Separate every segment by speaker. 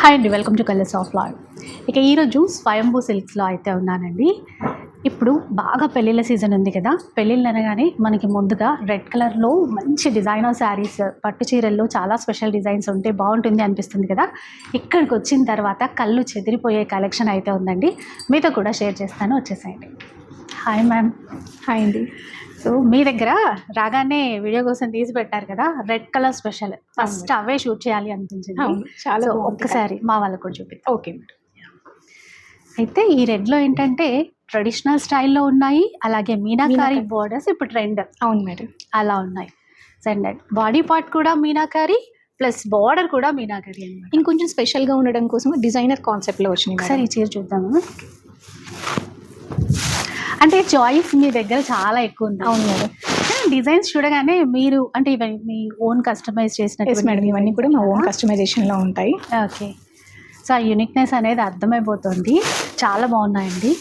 Speaker 1: Hi అండి, welcome to colours of life. ఇక ఈరోజు స్వయంభూ సిల్క్స్లో అయితే ఉన్నానండి. ఇప్పుడు బాగా పెళ్ళిళ్ళ సీజన్ ఉంది కదా. పెళ్ళిళ్ళు అనగానే మనకి ముందుగా రెడ్ కలర్లో మంచి డిజైనర్ శారీస్, పట్టు చీరల్లో చాలా స్పెషల్ డిజైన్స్ ఉంటే బాగుంటుంది అనిపిస్తుంది కదా. ఇక్కడికి వచ్చిన తర్వాత కళ్ళు చెదిరిపోయే కలెక్షన్ అయితే ఉందండి. మీతో కూడా షేర్ చేస్తాను, వచ్చేసేయండి. Hi ma'am.
Speaker 2: హాయ్ అండి.
Speaker 1: సో మీ దగ్గర రాగానే వీడియో కోసం తీసి పెట్టారు కదా, రెడ్ కలర్ స్పెషల్. ఫస్ట్ అవే షూట్ చేయాలి అనిపించింది.
Speaker 2: చాలా
Speaker 1: ఒక్కసారి మా వాళ్ళకు కూడా చూపిస్తాం.
Speaker 2: Okay madam.
Speaker 1: అయితే ఈ రెడ్లో ఏంటంటే ట్రెడిషనల్ స్టైల్లో ఉన్నాయి, అలాగే మీనాకారి బోర్డర్స్ ఇప్పుడు ట్రెండ్.
Speaker 2: అవును మేడం,
Speaker 1: అలా ఉన్నాయి. అండ్ బాడీ పార్ట్ కూడా మీనాకారి ప్లస్ బార్డర్ కూడా మీనాకారి అన్నమాట.
Speaker 2: ఇంకొంచెం స్పెషల్గా ఉండడం కోసం డిజైనర్ కాన్సెప్ట్లో వచ్చినాయి.
Speaker 1: ఒకసారి ఈ చీర చూద్దాము. అంటే చాయిస్ మీ దగ్గర చాలా ఎక్కువ ఉంది.
Speaker 2: అవును మేడం.
Speaker 1: డిజైన్స్ చూడగానే మీరు అంటే ఇవన్నీ మీ ఓన్ కస్టమైజ్ చేసినట్టు
Speaker 2: మేడం, ఇవన్నీ కూడా మా ఓన్ కస్టమైజేషన్లో ఉంటాయి.
Speaker 1: ఓకే. సో ఆ యూనిక్నెస్ అనేది అర్థమైపోతుంది. చాలా బాగున్నాయండి.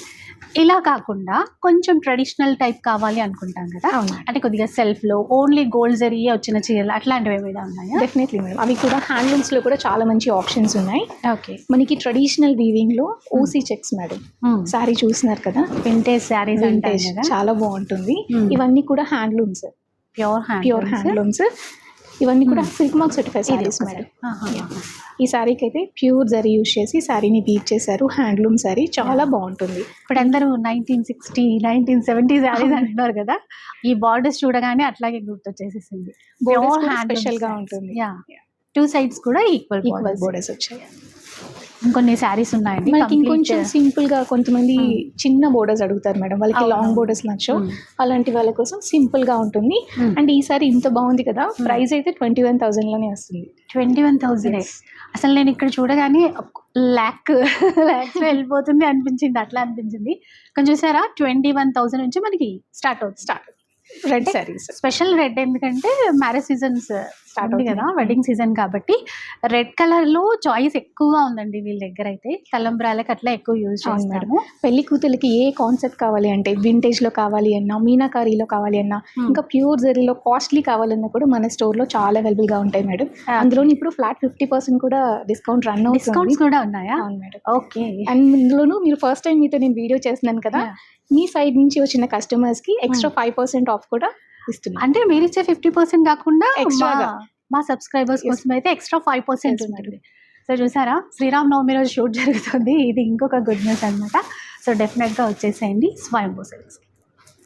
Speaker 1: ఇలా కాకుండా కొంచెం ట్రెడిషనల్ టైప్ కావాలి అనుకుంటాం కదా, అంటే కొద్దిగా సెల్ఫ్లో ఓన్లీ గోల్డ్ జరీయే వచ్చిన చీరలు అట్లాంటివి ఏమైనా ఉన్నాయా?
Speaker 2: డెఫినెట్లీ మేడం, అవి కూడా హ్యాండ్లూమ్స్లో కూడా చాలా మంచి ఆప్షన్స్ ఉన్నాయి.
Speaker 1: ఓకే.
Speaker 2: మనకి ట్రెడిషనల్ వీవింగ్లో ఓసీ చెక్స్ మేడం, శారీ చూస్తున్నారు కదా,
Speaker 1: వింటేజ్ శారీస్,
Speaker 2: వింటేజ్ చాలా బాగుంటుంది. ఇవన్నీ కూడా హ్యాండ్లూమ్స్, ప్యూర్ హ్యాండ్లూమ్స్. ఇవన్నీ కూడా silk mark certified saris madam. ఈ శారీకి అయితే ప్యూర్ జరీ యూజ్ చేసి శారీని బీట్ చేశారు. హ్యాండ్లూమ్ శారీ చాలా బాగుంటుంది.
Speaker 1: ఇప్పుడు అందరూ 1960, 1970 శారీస్ అంటున్నారు కదా, ఈ బార్డర్స్ చూడగానే అట్లాగే గుర్తొచ్చేసేసింది.
Speaker 2: స్పెషల్గా ఉంటుంది.
Speaker 1: టూ సైడ్స్ కూడా ఈక్వల్
Speaker 2: బోర్డర్స్ వచ్చాయి.
Speaker 1: ఇంకొన్ని శారీస్ ఉన్నాయండి.
Speaker 2: మనకి ఇంకొంచెం సింపుల్ గా కొంతమంది చిన్న బోర్డర్స్ అడుగుతారు మేడం, వాళ్ళకి లాంగ్ బోర్డర్స్ నచ్చవు. అలాంటి వాళ్ళ కోసం సింపుల్ గా ఉంటుంది. అండ్ ఈ సారీ ఇంత బాగుంది కదా, ప్రైస్ అయితే 21,000 లోనే వస్తుంది.
Speaker 1: 21,000. అసలు నేను ఇక్కడ చూడగానే ల్యాక్స్ వెళ్ళిపోతుంది అనిపించింది, అట్లా అనిపించింది. కొంచెం చూసారా, 21,000 నుంచి మనకి start
Speaker 2: red saris.
Speaker 1: Special red ఎందుకంటే మ్యారేజ్ సీజన్స్ స్టార్ట్ అవుతుంది కదా, వెడ్డింగ్ సీజన్ కాబట్టి రెడ్ కలర్ లో చాయిస్ ఎక్కువగా ఉందండి వీళ్ళ దగ్గర. అయితే తలంబ్రాలకు అట్లా ఎక్కువ యూజ్ చేస్తాము.
Speaker 2: పెళ్లి కూతురికి ఏ కాన్సెప్ట్ కావాలి అంటే వింటేజ్ లో కావాలి అన్నా, మీనాకారీలో కావాలి అన్నా, ఇంకా ప్యూర్ జరీలో కాస్ట్లీ కావాలన్నా కూడా మన స్టోర్ లో చాలా అవైలబుల్ గా ఉంటాయి మేడం. అందులో ఇప్పుడు ఫ్లాట్ 50% కూడా డిస్కౌంట్ రన్ అవుతుంది.
Speaker 1: డిస్కౌంట్స్ కూడా ఉన్నాయా?
Speaker 2: అవును మేడం.
Speaker 1: ఓకే.
Speaker 2: అండ్ ఇందులోనూ మీరు ఫస్ట్ టైం మీతో నేను వీడియో చేస్తున్నాను కదా, మీ సైడ్ నుంచి వచ్చిన కస్టమర్స్ కి ఎక్స్ట్రా 5% ఆఫ్ కూడా ఇస్తున్నాం.
Speaker 1: అంటే మీరు ఇచ్చే 50% కాకుండా ఎక్స్ట్రాగా మా సబ్స్క్రైబర్స్ కోసం అయితే ఎక్స్ట్రా 5% ఉంటుంది. సో చూసారా, శ్రీరామ్ నవమి రోజు షూట్ జరుగుతుంది. ఇది ఇంకొక గుడ్ న్యూస్ అనమాట. సో డెఫినెట్గా వచ్చేసేయండి స్వయంభూ సిల్క్స్.